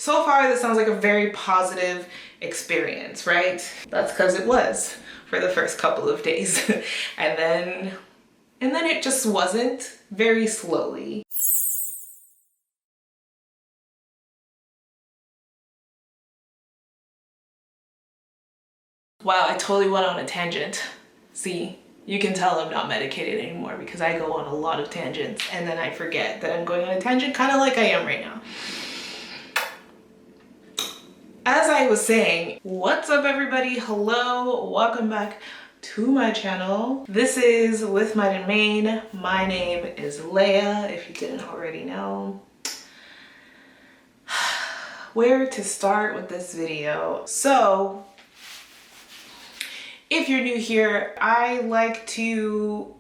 So far, this sounds like a very positive experience, right? That's because it was for the first couple of days. and then it just wasn't, very slowly. Wow, I totally went on a tangent. See, you can tell I'm not medicated anymore because I go on a lot of tangents and then I forget that I'm going on a tangent, kind of like I am right now. As I was saying, what's up everybody? Hello, welcome back to my channel. This is With Might and Main. My name is Leia, if you didn't already know. Where to start with this video? So, if you're new here, I like to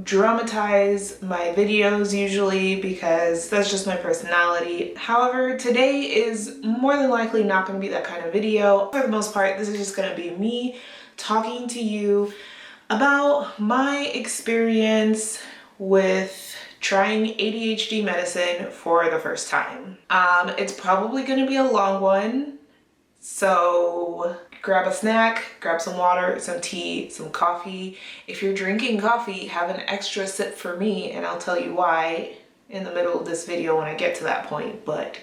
dramatize my videos usually because that's just my personality. However, today is more than likely not going to be that kind of video. For the most part, this is just going to be me talking to you about my experience with trying ADHD medicine for the first time. It's probably going to be a long one, so grab a snack, grab some water, some tea, some coffee. If you're drinking coffee, have an extra sip for me, and I'll tell you why in the middle of this video when I get to that point, but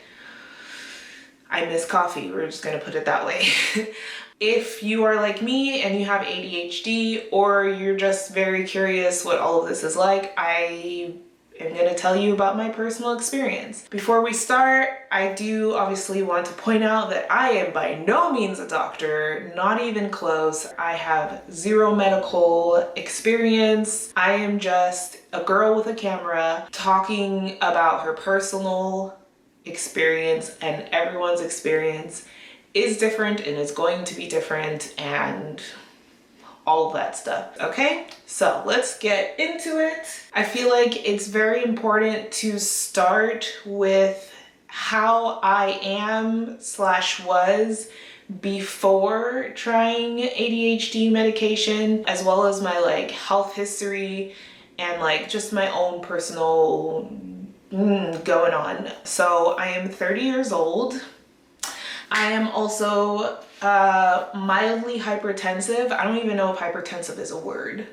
I miss coffee, we're just gonna put it that way. If you are like me and you have ADHD, or you're just very curious what all of this is like, I am going to tell you about my personal experience. Before we start, I do obviously want to point out that I am by no means a doctor, not even close. I have zero medical experience. I am just a girl with a camera talking about her personal experience, and everyone's experience is different and is going to be different and all of that stuff. Okay, so let's get into it. I feel like it's very important to start with how I am/was before trying ADHD medication, as well as my like health history and like just my own personal going on. So I am 30 years old. I am also mildly hypertensive. I don't even know if hypertensive is a word,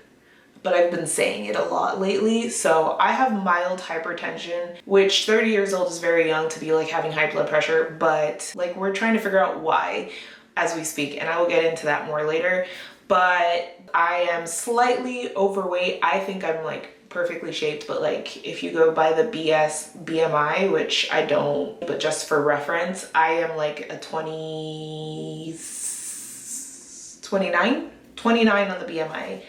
but I've been saying it a lot lately. So I have mild hypertension, which 30 years old is very young to be like having high blood pressure, but like we're trying to figure out why as we speak, and I will get into that more later. But I am slightly overweight. I think I'm like perfectly shaped, but like if you go by the BMI, which I don't, but just for reference, I am like a 29 on the BMI,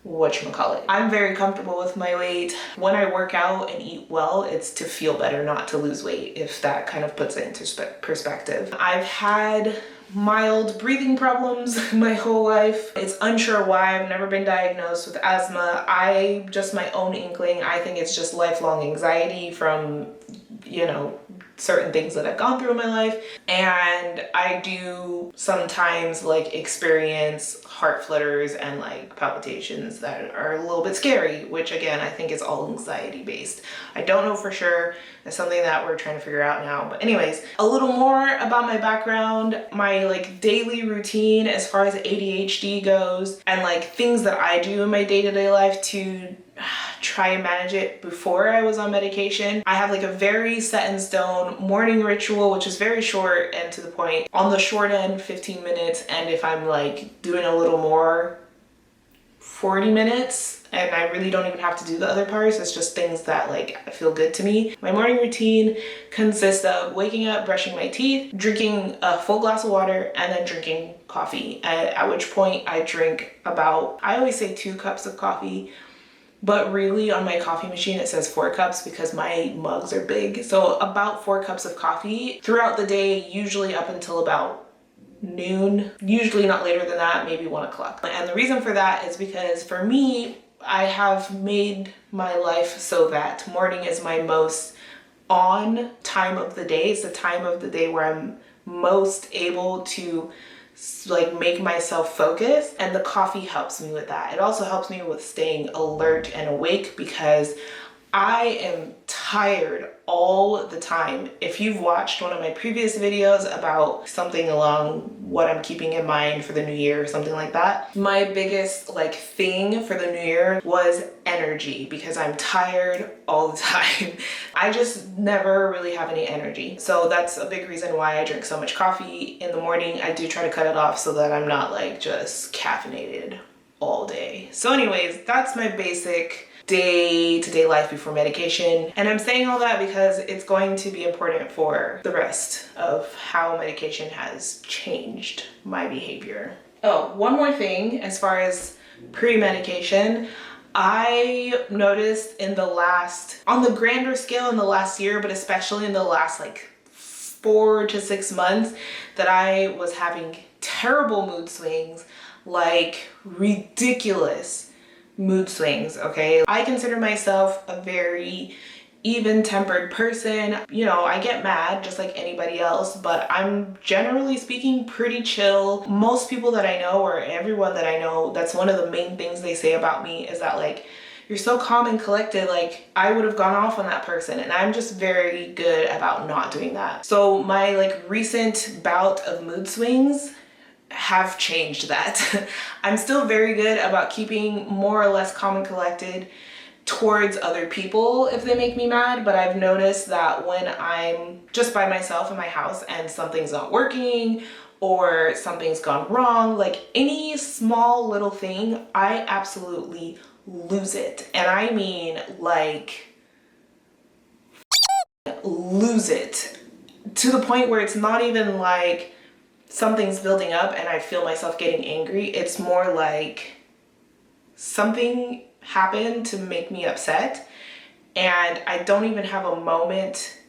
whatchamacallit. I'm very comfortable with my weight. When I work out and eat well, it's to feel better, not to lose weight, if that kind of puts it into perspective. I've had mild breathing problems my whole life. It's unsure why. I've never been diagnosed with asthma. Just my own inkling. I think it's just lifelong anxiety from, you know, certain things that I've gone through in my life. And I do sometimes like experience heart flutters and like palpitations that are a little bit scary, which again, I think is all anxiety based. I don't know for sure. It's something that we're trying to figure out now. But anyways, a little more about my background, my like daily routine as far as ADHD goes, and like things that I do in my day-to-day life to try and manage it before I was on medication. I have like a very set in stone morning ritual, which is very short and to the point. On the short end, 15 minutes, and if I'm like doing a little more, 40 minutes, and I really don't even have to do the other parts. It's just things that like feel good to me. My morning routine consists of waking up, brushing my teeth, drinking a full glass of water, and then drinking coffee, at which point I drink about, I always say 2 cups of coffee, but really on my coffee machine it says 4 cups because my mugs are big. So about 4 cups of coffee throughout the day, usually up until about noon, usually not later than that, maybe 1 o'clock. And the reason for that is because for me, I have made my life so that morning is my most on time of the day. It's the time of the day where I'm most able to like make myself focus, and the coffee helps me with that. It also helps me with staying alert and awake because I am tired all the time. If you've watched one of my previous videos about something along what I'm keeping in mind for the new year or something like that, my biggest like thing for the new year was energy, because I'm tired all the time. I just never really have any energy. So that's a big reason why I drink so much coffee in the morning. I do try to cut it off so that I'm not like just caffeinated all day. So anyways, that's my basic day-to-day life before medication. And I'm saying all that because it's going to be important for the rest of how medication has changed my behavior. Oh, one more thing as far as pre-medication. I noticed on the grander scale in the last year, but especially in the last like 4 to 6 months, that I was having terrible mood swings, like ridiculous mood swings, okay? I consider myself a very even-tempered person. You know, I get mad just like anybody else, but I'm generally speaking pretty chill. Most people that I know, or everyone that I know, that's one of the main things they say about me is that like, you're so calm and collected, like I would have gone off on that person, and I'm just very good about not doing that. So my like recent bout of mood swings have changed that. I'm still very good about keeping more or less calm and collected towards other people if they make me mad, but I've noticed that when I'm just by myself in my house and something's not working or something's gone wrong, like any small little thing, I absolutely lose it. And I mean like lose it to the point where it's not even like something's building up and I feel myself getting angry. It's more like something happened to make me upset, and I don't even have a moment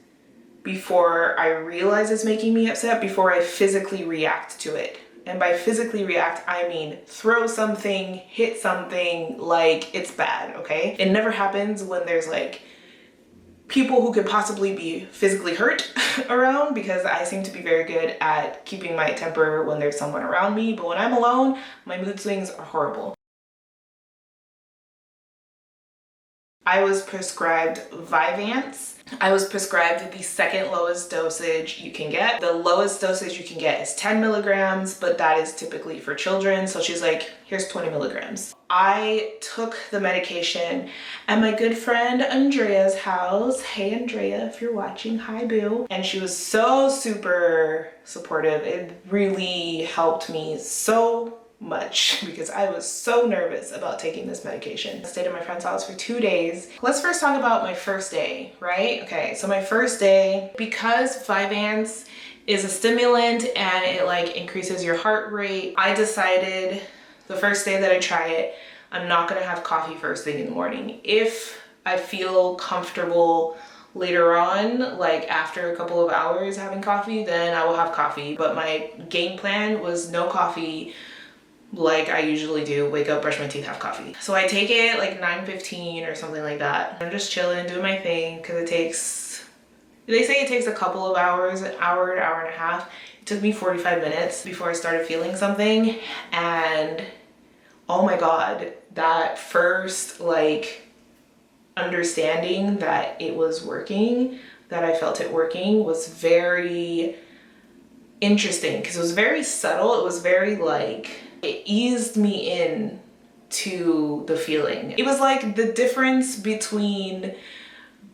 before I realize it's making me upset before I physically react to it. And by physically react, I mean throw something, hit something, like it's bad, okay? It never happens when there's like people who could possibly be physically hurt around, because I seem to be very good at keeping my temper when there's someone around me. But when I'm alone, my mood swings are horrible. I was prescribed Vyvanse. I was prescribed the second lowest dosage you can get. The lowest dosage you can get is 10 milligrams, but that is typically for children. So she's like, here's 20 milligrams. I took the medication at my good friend Andrea's house. Hey Andrea, if you're watching, hi boo. And she was so super supportive. It really helped me so much because I was so nervous about taking this medication. I stayed at my friend's house for 2 days. Let's first talk about my first day, right? Okay, so my first day, because Vyvanse is a stimulant and it like increases your heart rate, I decided the first day that I try it, I'm not gonna have coffee first thing in the morning. If I feel comfortable later on, like after a couple of hours having coffee, then I will have coffee. But my game plan was no coffee, like I usually do, wake up, brush my teeth, have coffee. So I take it like 9:15 or something like that. I'm just chilling, doing my thing, because they say it takes a couple of hours, an hour and a half. It took me 45 minutes before I started feeling something. And oh my God, that first like understanding that it was working, that I felt it working, was very interesting, because it was very subtle. It was very like, it eased me in to the feeling. It was like the difference between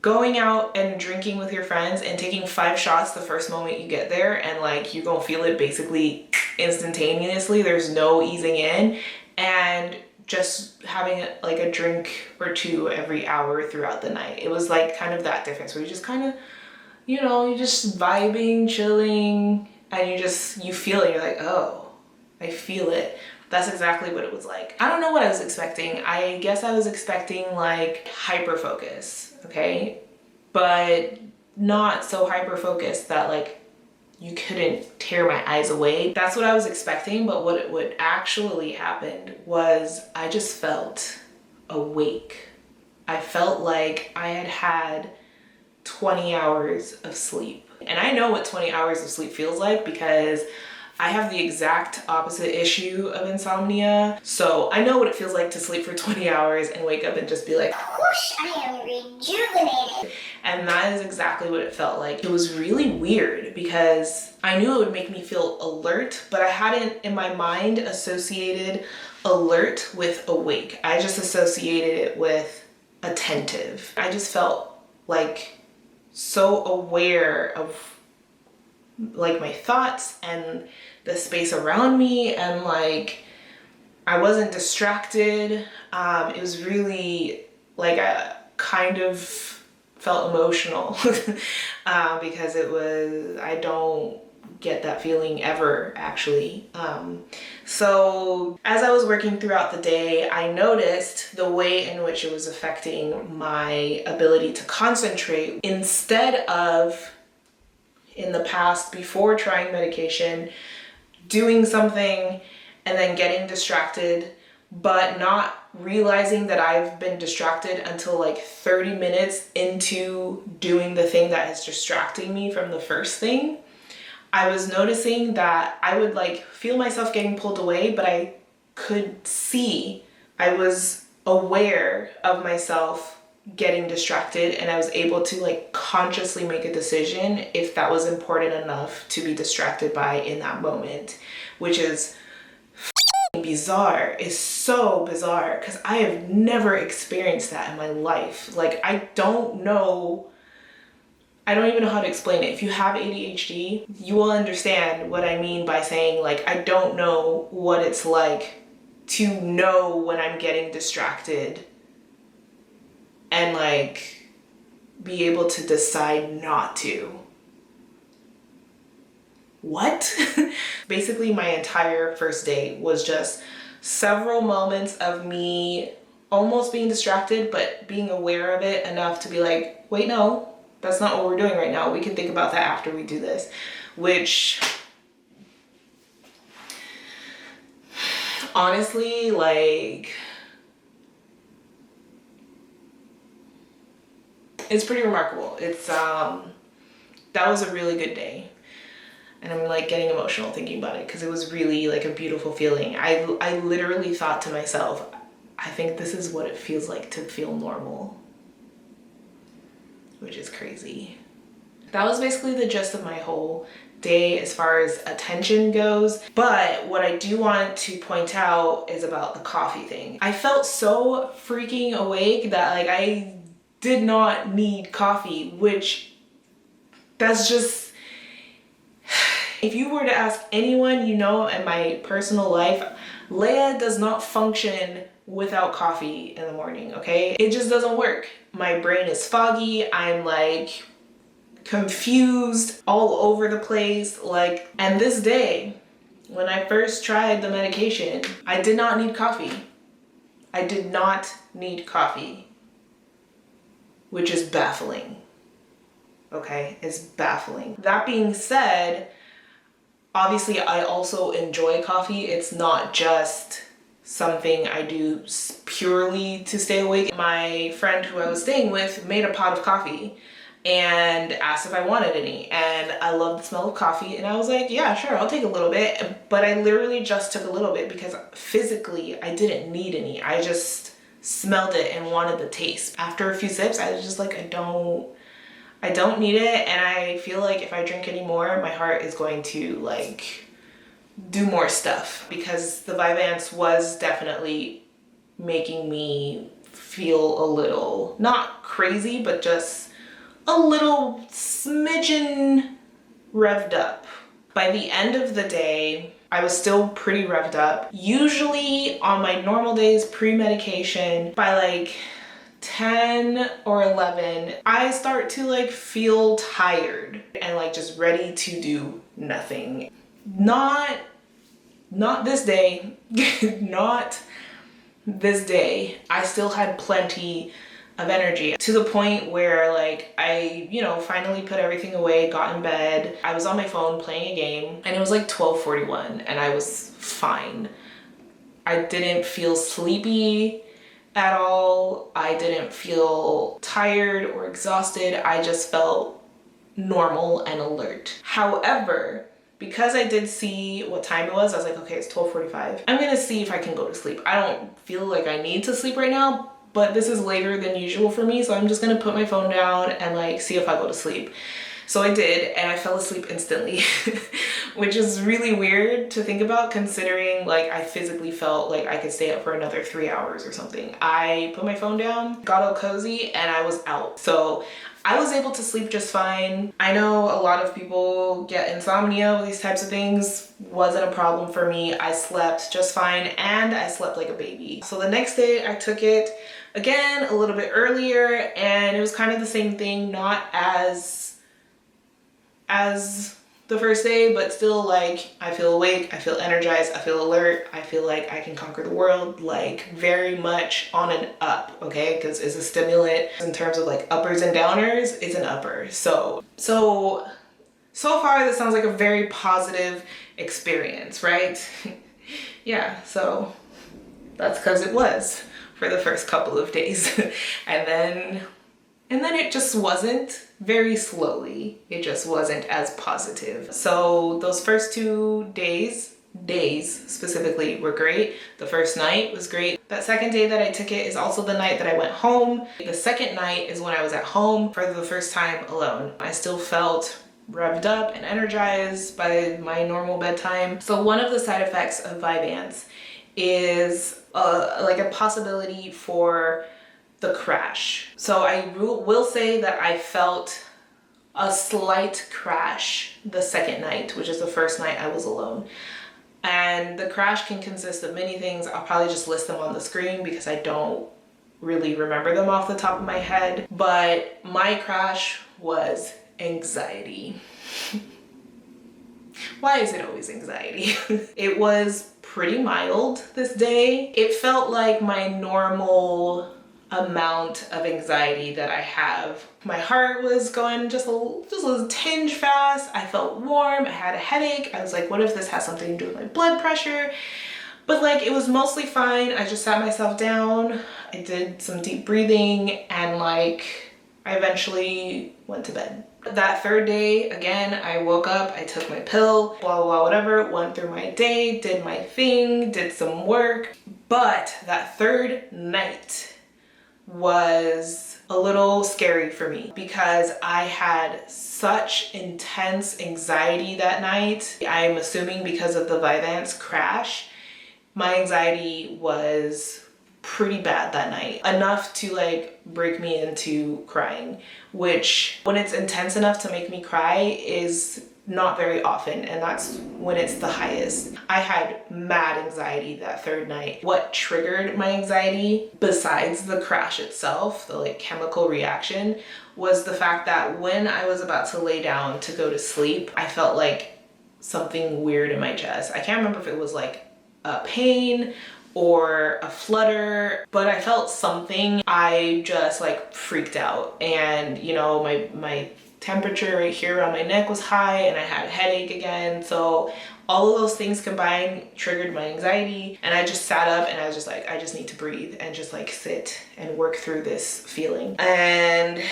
going out and drinking with your friends and taking 5 shots the first moment you get there, and like you're gonna feel it basically instantaneously, there's no easing in, and just having like a drink or 2 every hour throughout the night. It was like kind of that difference where you just kind of, you know, you're just vibing, chilling, and you feel it. You're like, oh, I feel it. That's exactly what it was like. I don't know what I was expecting. I guess I was expecting like hyper focus, okay? But not so hyper focused that like you couldn't tear my eyes away. That's what I was expecting, but what actually happened was I just felt awake. I felt like I had had 20 hours of sleep. And I know what 20 hours of sleep feels like, because I have the exact opposite issue of insomnia. So I know what it feels like to sleep for 20 hours and wake up and just be like, whoosh, I am rejuvenated. And that is exactly what it felt like. It was really weird because I knew it would make me feel alert, but I hadn't in my mind associated alert with awake. I just associated it with attentive. I just felt like so aware of like my thoughts and the space around me, and like I wasn't distracted. It was really like I kind of felt emotional because I don't get that feeling ever actually. So as I was working throughout the day, I noticed the way in which it was affecting my ability to concentrate. Instead of in the past, before trying medication, doing something and then getting distracted, but not realizing that I've been distracted until like 30 minutes into doing the thing that is distracting me from the first thing, I was noticing that I would like feel myself getting pulled away, but I could see, I was aware of myself getting distracted, and I was able to like consciously make a decision if that was important enough to be distracted by in that moment, which is bizarre. It's so bizarre because I have never experienced that in my life. Like I don't even know how to explain it. If you have ADHD, you will understand what I mean by saying like I don't know what it's like to know when I'm getting distracted and like be able to decide not to. What? Basically, my entire first day was just several moments of me almost being distracted, but being aware of it enough to be like, wait, no, that's not what we're doing right now. We can think about that after we do this, which honestly, like, it's pretty remarkable. It's that was a really good day, and I'm like getting emotional thinking about it because it was really like a beautiful feeling. I literally thought to myself, I think this is what it feels like to feel normal, which is crazy. That was basically the gist of my whole day as far as attention goes. But what I do want to point out is about the coffee thing. I felt so freaking awake that like I did not need coffee, which that's just, if you were to ask anyone you know in my personal life, Leia does not function without coffee in the morning, okay? It just doesn't work. My brain is foggy, I'm like confused, all over the place, like, and this day, when I first tried the medication, I did not need coffee. I did not need coffee, which is baffling, okay? It's baffling. That being said, obviously I also enjoy coffee. It's not just something I do purely to stay awake. My friend who I was staying with made a pot of coffee and asked if I wanted any, and I love the smell of coffee, and I was like, yeah, sure, I'll take a little bit. But I literally just took a little bit because physically I didn't need any. I just smelled it and wanted the taste. After a few sips, I was just like, I don't need it, and I feel like if I drink any more, my heart is going to like do more stuff, because the Vyvanse was definitely making me feel a little, not crazy, but just a little smidgen revved up. By the end of the day, I was still pretty revved up. Usually on my normal days pre-medication, by like 10 or 11, I start to like feel tired and like just ready to do nothing. Not this day, not this day. I still had plenty of energy, to the point where like I, finally put everything away, got in bed. I was on my phone playing a game, and it was like 12:41 and I was fine. I didn't feel sleepy at all. I didn't feel tired or exhausted. I just felt normal and alert. However, because I did see what time it was, I was like, okay, it's 12:45. I'm gonna see if I can go to sleep. I don't feel like I need to sleep right now, but this is later than usual for me, so I'm just gonna put my phone down and like see if I go to sleep. So I did, and I fell asleep instantly, which is really weird to think about considering like I physically felt like I could stay up for another 3 hours or something. I put my phone down, got all cozy, and I was out. So I was able to sleep just fine. I know a lot of people get insomnia with these types of things. Wasn't a problem for me. I slept just fine, and I slept like a baby. So the next day I took it again a little bit earlier, and it was kind of the same thing, not as the first day, but still like I feel awake, I feel energized, I feel alert, I feel like I can conquer the world, like very much on an up, okay? Because it's a stimulant. In terms of like uppers and downers, it's an upper. So far this sounds like a very positive experience, right? Yeah, so that's because it was for the first couple of days. And then it just wasn't. Very slowly. It just wasn't as positive. So those first 2 days specifically were great. The first night was great. That second day that I took it is also the night that I went home. The second night is when I was at home for the first time alone. I still felt revved up and energized by my normal bedtime. So one of the side effects of Vyvanse is like a possibility for the crash. So I will say that I felt a slight crash the second night, which is the first night I was alone. And the crash can consist of many things. I'll probably just list them on the screen because I don't really remember them off the top of my head. But my crash was anxiety. Why is it always anxiety? It was pretty mild this day. It felt like my normal amount of anxiety that I have. My heart was going just a tinge fast. I felt warm. I had a headache. I was like, what if this has something to do with my blood pressure? But like, it was mostly fine. I just sat myself down. I did some deep breathing, and like, I eventually went to bed. That third day, again, I woke up, I took my pill, blah, blah, blah, whatever, went through my day, did my thing, did some work. But that third night was a little scary for me because I had such intense anxiety that night. I'm assuming because of the Vyvanse crash, my anxiety was pretty bad that night. Enough to like break me into crying, which when it's intense enough to make me cry is not very often, and that's when it's the highest. I had mad anxiety that third night. What triggered my anxiety, besides the crash itself, the like chemical reaction, was the fact that when I was about to lay down to go to sleep, I felt like something weird in my chest. I can't remember if it was like a pain or a flutter, but I felt something. I just like freaked out, and you know, my temperature right here around my neck was high, and I had a headache again. So all of those things combined triggered my anxiety, and I just sat up and I was just like, I just need to breathe and just like sit and work through this feeling. And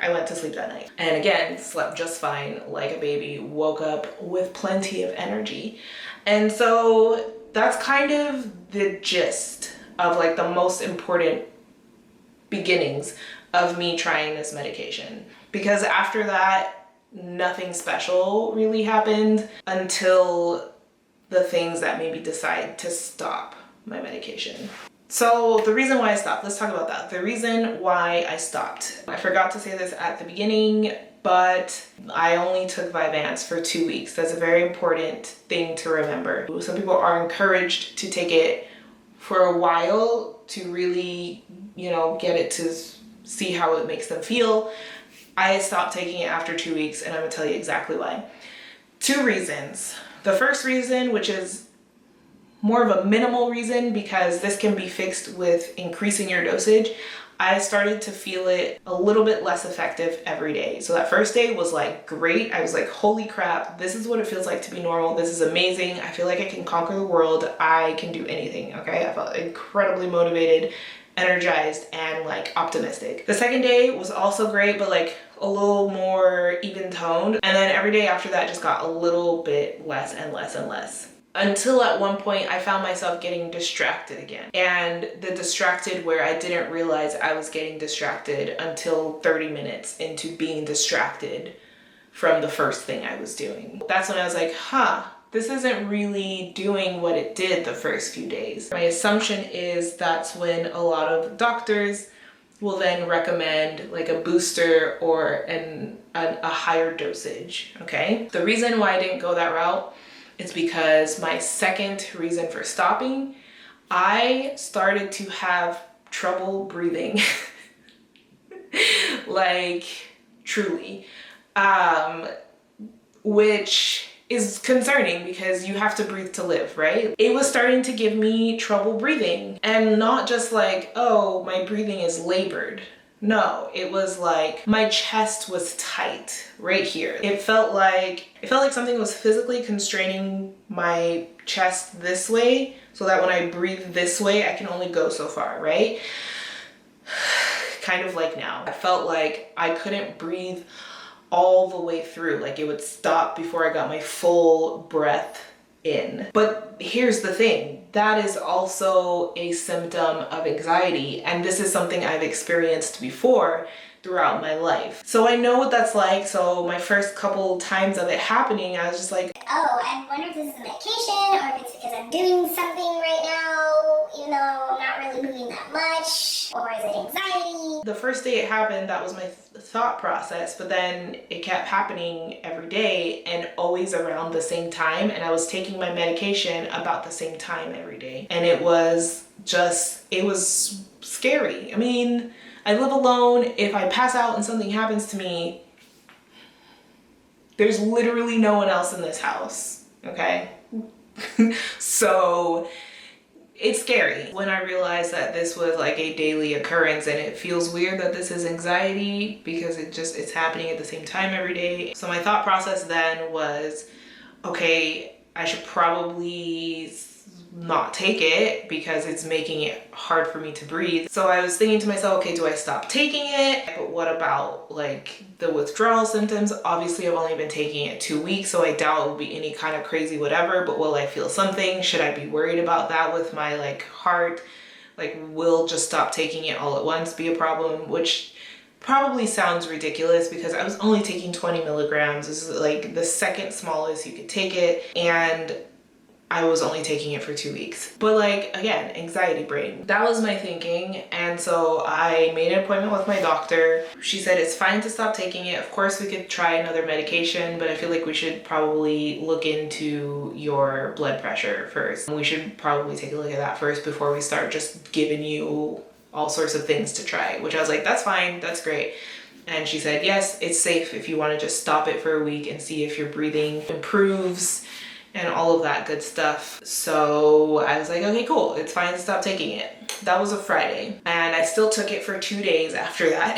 I went to sleep that night, and again slept just fine like a baby, woke up with plenty of energy. And so that's kind of the gist of like the most important beginnings of me trying this medication. Because after that, nothing special really happened until the things that made me decide to stop my medication. So the reason why I stopped, let's talk about that. The reason why I stopped. I forgot to say this at the beginning, but I only took Vyvanse for 2 weeks. That's a very important thing to remember. Some people are encouraged to take it for a while to really, you know, get it to see how it makes them feel. I stopped taking it after 2 weeks, and I'm gonna tell you exactly why. 2 reasons. The first reason, which is more of a minimal reason because this can be fixed with increasing your dosage, I started to feel it a little bit less effective every day. So that first day was like great. I was like, holy crap, this is what it feels like to be normal. This is amazing. I feel like I can conquer the world. I can do anything, okay? I felt incredibly motivated energized and like optimistic. The second day was also great, but like a little more even toned. And then every day after that just got a little bit less and less and less. Until at one point I found myself getting distracted again. And the distracted where I didn't realize I was getting distracted until 30 minutes into being distracted from the first thing I was doing. That's when I was like, this isn't really doing what it did the first few days. My assumption is that's when a lot of doctors will then recommend like a booster or a higher dosage, okay? The reason why I didn't go that route is because my second reason for stopping, I started to have trouble breathing. Like, truly. Which is concerning because you have to breathe to live, right? It was starting to give me trouble breathing, and not just like, oh, my breathing is labored. No, it was like my chest was tight right here. It felt like something was physically constraining my chest this way, so that when I breathe this way, I can only go so far, right? Kind of like now. I felt like I couldn't breathe all the way through. Like it would stop before I got my full breath in. But here's the thing, that is also a symptom of anxiety, and this is something I've experienced before throughout my life. So I know what that's like. So my first couple times of it happening, I was just like, oh, I wonder if this is a medication or if it's because I'm doing something right now, even though I'm not really moving that much, or is it anxiety? The first day it happened, that was my thought process, but then it kept happening every day and always around the same time, and I was taking my medication about the same time every day, and it was scary. I mean, I live alone. If I pass out and something happens to me, there's literally no one else in this house, okay? So it's scary. When I realized that this was like a daily occurrence, and it feels weird that this is anxiety because it's happening at the same time every day. So my thought process then was, okay, I should probably not take it because it's making it hard for me to breathe. So I was thinking to myself, okay, do I stop taking it? But what about like the withdrawal symptoms? Obviously I've only been taking it 2 weeks, so I doubt it will be any kind of crazy whatever, but will I feel something? Should I be worried about that with my like heart? Like, will just stop taking it all at once be a problem? Which probably sounds ridiculous because I was only taking 20 milligrams. This is like the second smallest you could take it, and I was only taking it for 2 weeks. But like, again, anxiety brain. That was my thinking. And so I made an appointment with my doctor. She said it's fine to stop taking it. Of course, we could try another medication, but I feel like we should probably look into your blood pressure first. We should probably take a look at that first before we start just giving you all sorts of things to try, which I was like, that's fine, that's great. And she said, yes, it's safe if you want to just stop it for a week and see if your breathing improves and all of that good stuff. So I was like, okay, cool, it's fine to stop taking it. That was a Friday, and I still took it for 2 days after that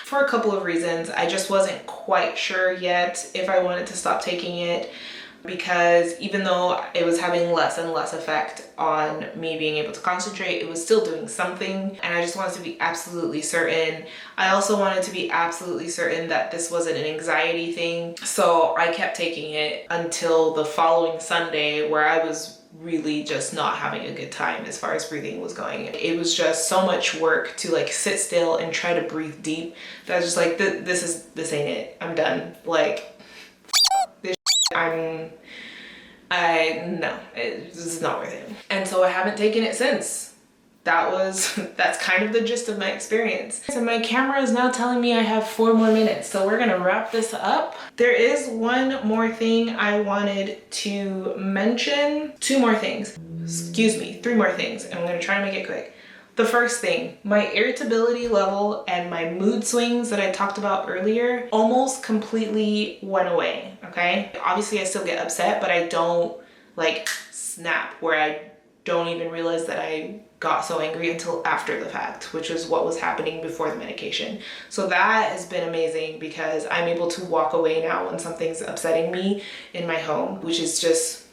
for a couple of reasons. I just wasn't quite sure yet if I wanted to stop taking it, because even though it was having less and less effect on me being able to concentrate, it was still doing something, and I just wanted to be absolutely certain. I also wanted to be absolutely certain that this wasn't an anxiety thing, so I kept taking it until the following Sunday, where I was really just not having a good time as far as breathing was going. It was just so much work to like sit still and try to breathe deep that I was just like, this ain't it. I'm done. Like, no, this is not worth it. And so I haven't taken it since. That's kind of the gist of my experience. So my camera is now telling me I have 4 more minutes, so we're gonna wrap this up. There is one more thing I wanted to mention. 2 more things. Excuse me, 3 more things, and I'm gonna try to make it quick. The first thing, my irritability level and my mood swings that I talked about earlier almost completely went away, okay? Obviously I still get upset, but I don't like snap where I don't even realize that I got so angry until after the fact, which is what was happening before the medication. So that has been amazing because I'm able to walk away now when something's upsetting me in my home, which is just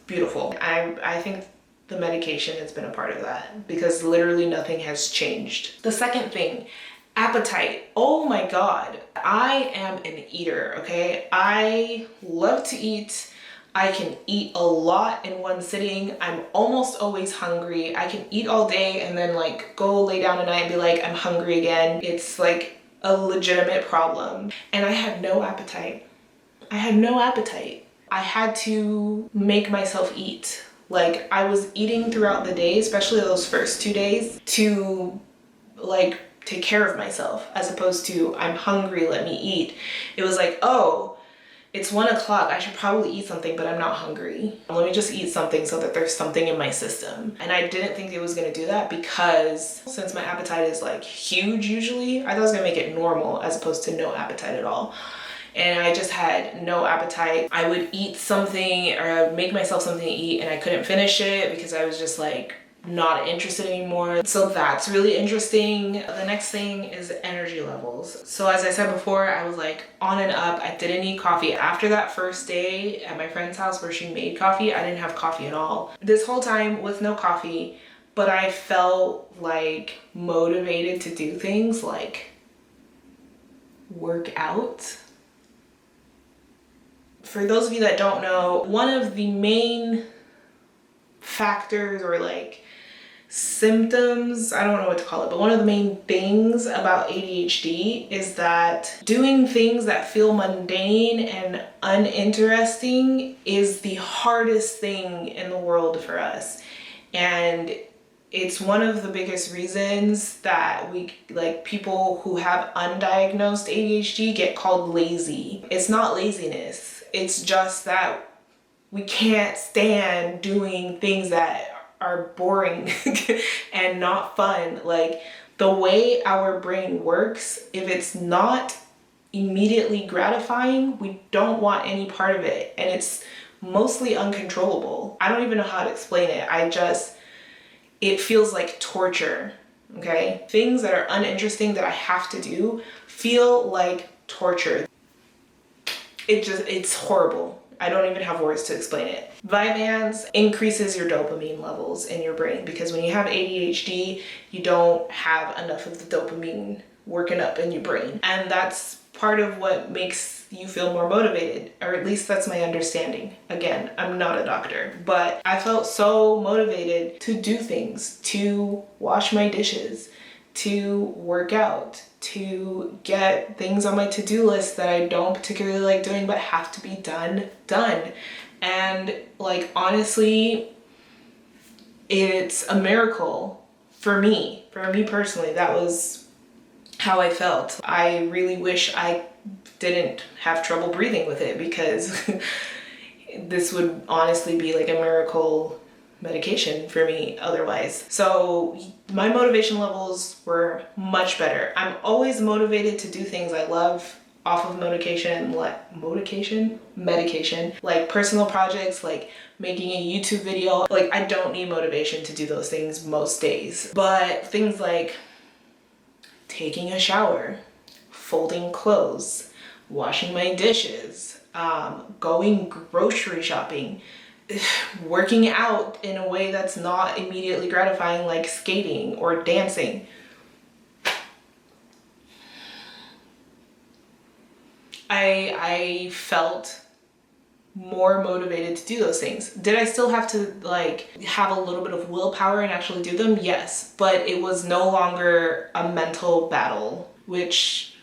beautiful. I think the medication has been a part of that, because literally nothing has changed. The second thing, appetite. Oh my God. I am an eater, okay? I love to eat. I can eat a lot in one sitting. I'm almost always hungry. I can eat all day and then like go lay down at night and be like, I'm hungry again. It's like a legitimate problem. And I had no appetite. I had no appetite. I had to make myself eat. Like I was eating throughout the day, especially those first 2 days, to like take care of myself, as opposed to I'm hungry, let me eat. It was like, oh, it's 1 o'clock. I should probably eat something, but I'm not hungry. Let me just eat something so that there's something in my system. And I didn't think it was gonna do that, because since my appetite is like huge usually, I thought it was gonna make it normal as opposed to no appetite at all. And I just had no appetite. I would eat something or make myself something to eat and I couldn't finish it because I was just like not interested anymore. So that's really interesting. The next thing is energy levels. So as I said before, I was like on and up. I didn't need coffee. After that first day at my friend's house where she made coffee, I didn't have coffee at all. This whole time with no coffee, but I felt like motivated to do things like work out. For those of you that don't know, one of the main factors or like symptoms, I don't know what to call it, but one of the main things about ADHD is that doing things that feel mundane and uninteresting is the hardest thing in the world for us. And it's one of the biggest reasons that we, like, people who have undiagnosed ADHD get called lazy. It's not laziness. It's just that we can't stand doing things that are boring and not fun. Like, the way our brain works, if it's not immediately gratifying, we don't want any part of it. And it's mostly uncontrollable. I don't even know how to explain it. It feels like torture, okay? Things that are uninteresting that I have to do feel like torture. It's horrible. I don't even have words to explain it. Vyvanse increases your dopamine levels in your brain, because when you have ADHD, you don't have enough of the dopamine working up in your brain. And that's part of what makes you feel more motivated, or at least that's my understanding. Again, I'm not a doctor, but I felt so motivated to do things, to wash my dishes, to work out, to get things on my to-do list that I don't particularly like doing but have to be done. And like, honestly, it's a miracle for me personally. That was how I felt. I really wish I didn't have trouble breathing with it, because this would honestly be like a miracle medication for me otherwise. So my motivation levels were much better. I'm always motivated to do things I love off of medication, like personal projects, like making a YouTube video. Like, I don't need motivation to do those things most days. But things like taking a shower, folding clothes, washing my dishes, going grocery shopping, working out in a way that's not immediately gratifying, like skating or dancing. I felt more motivated to do those things. Did I still have to like have a little bit of willpower and actually do them? Yes, but it was no longer a mental battle, which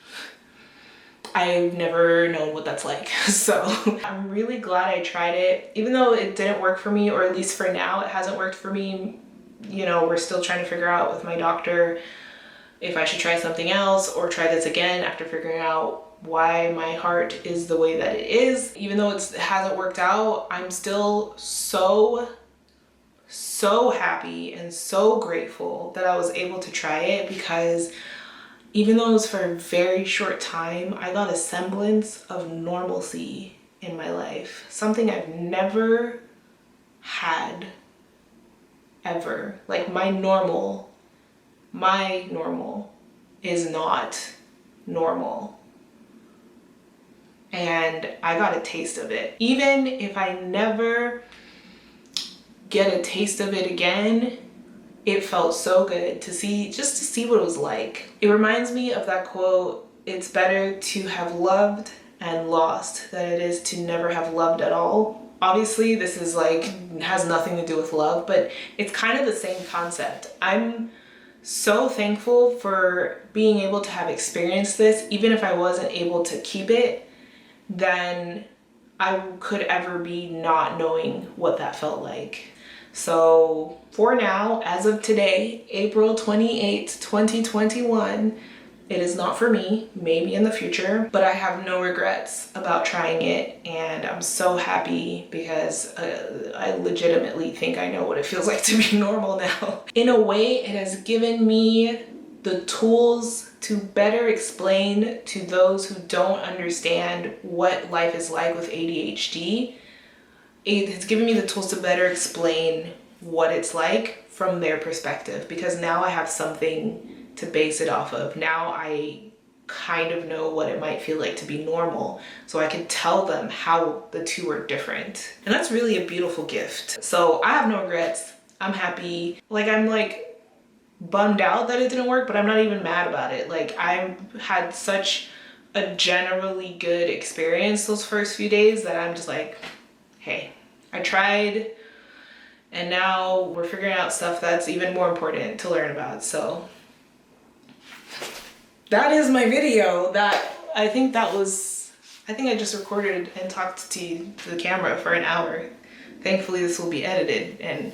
I've never known what that's like. So I'm really glad I tried it, even though it didn't work for me, or at least for now it hasn't worked for me. You know, we're still trying to figure out with my doctor if I should try something else or try this again after figuring out why my heart is the way that it is. Even though it hasn't worked out, I'm still so happy and so grateful that I was able to try it, because even though it was for a very short time, I got a semblance of normalcy in my life. Something I've never had, ever. Like, my normal is not normal. And I got a taste of it. Even if I never get a taste of it again, it felt so good to see, just to see what it was like. It reminds me of that quote, "It's better to have loved and lost than it is to never have loved at all." Obviously, this is like, has nothing to do with love, but it's kind of the same concept. I'm so thankful for being able to have experienced this. Even if I wasn't able to keep it, then I could ever be not knowing what that felt like. So for now, as of today, April 28th, 2021, it is not for me, maybe in the future, but I have no regrets about trying it, and I'm so happy because I legitimately think I know what it feels like to be normal now. In a way, it has given me the tools to better explain to those who don't understand what life is like with ADHD. It has given me the tools to better explain what it's like from their perspective, because now I have something to base it off of. Now I kind of know what it might feel like to be normal, so I can tell them how the two are different. And that's really a beautiful gift. So I have no regrets. I'm happy. Like, I'm like bummed out that it didn't work, but I'm not even mad about it. Like, I had such a generally good experience those first few days that I'm just like, hey, I tried, and now we're figuring out stuff that's even more important to learn about. So that is my video. I think I just recorded and talked to the camera for an hour. Thankfully this will be edited, and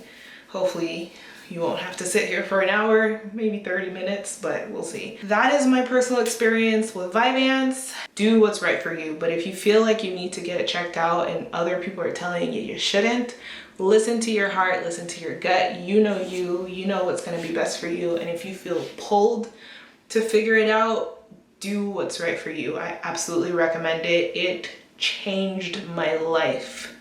hopefully you won't have to sit here for an hour, maybe 30 minutes, but we'll see. That is my personal experience with Vyvanse. Do what's right for you, but if you feel like you need to get it checked out and other people are telling you you shouldn't, listen to your heart, listen to your gut. You know what's gonna be best for you, and if you feel pulled to figure it out, do what's right for you. I absolutely recommend it. It changed my life,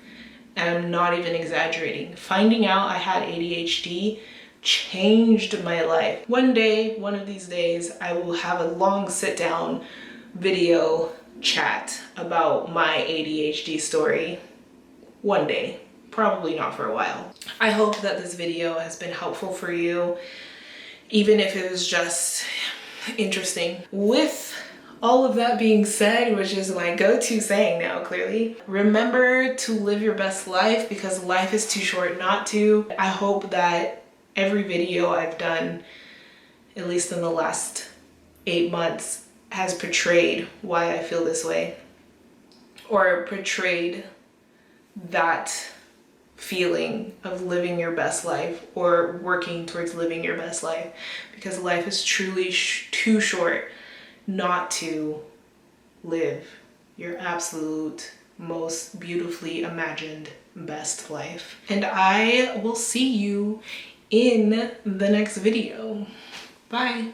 and I'm not even exaggerating. Finding out I had ADHD changed my life. One day, one of these days, I will have a long sit down video chat about my ADHD story. One day, probably not for a while. I hope that this video has been helpful for you, even if it was just interesting. With all of that being said, which is my go-to saying now, clearly, remember to live your best life, because life is too short not to. I hope that every video I've done, at least in the last 8 months, has portrayed why I feel this way, or portrayed that feeling of living your best life or working towards living your best life, because life is truly too short not to live your absolute most beautifully imagined best life. And I will see you in the next video. Bye.